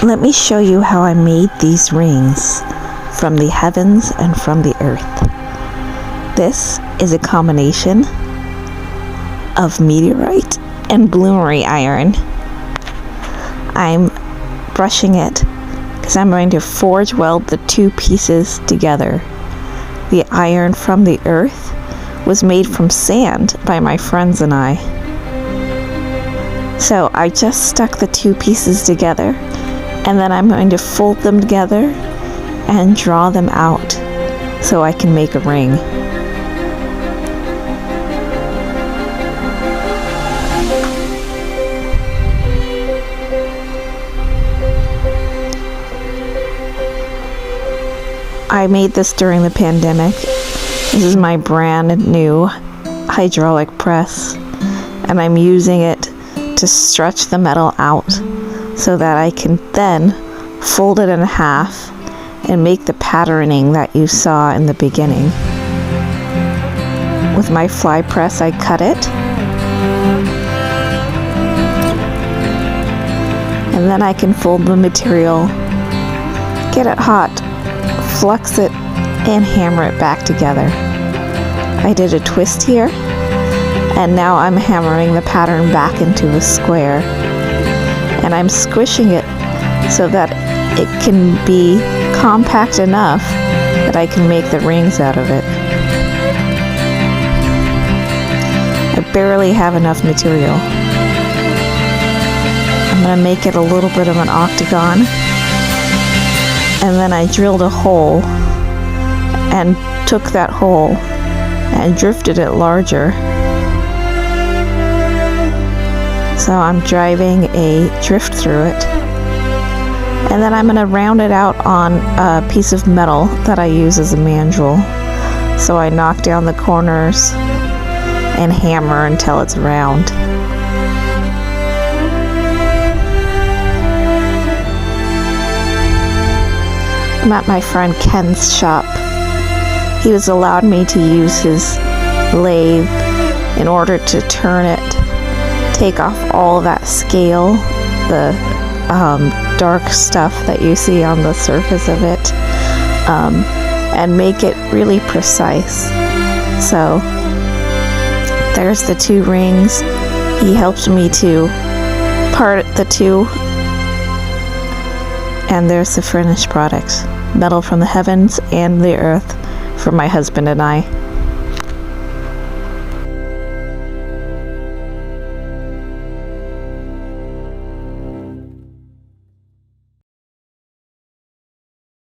Let me show you how I made these rings from the heavens and from the earth. This is a combination of Meteorite and Bloomery iron. I'm brushing it because I'm going to forge weld the two pieces together. The iron from the earth was made from sand by my friends and I. So I just stuck the two pieces together, and then I'm going to fold them together and draw them out so I can make a ring. I made this during the pandemic. This is my brand new hydraulic press, and I'm using it to stretch the metal out so that I can then fold it in half and make the patterning that you saw in the beginning. With my fly press, I cut it, and then I can fold the material, get it hot, flux it, and hammer it back together. I did a twist here, and now I'm hammering the pattern back into a square, and I'm squishing it so that it can be compact enough that I can make the rings out of it. I barely have enough material. I'm going to make it a little bit of an octagon, and then I drilled a hole and took that hole and drifted it larger. So I'm driving a drift through it, and then I'm going to round it out on a piece of metal that I use as a mandrel. So I knock down the corners and hammer until it's round. I'm at my friend Ken's shop. He has allowed me to use his lathe in order to turn it, take off all that scale, the dark stuff that you see on the surface of it, and make it really precise. So there's the two rings. He helped me to part the two, and there's the finished product. Metal from the heavens and the earth for my husband and I.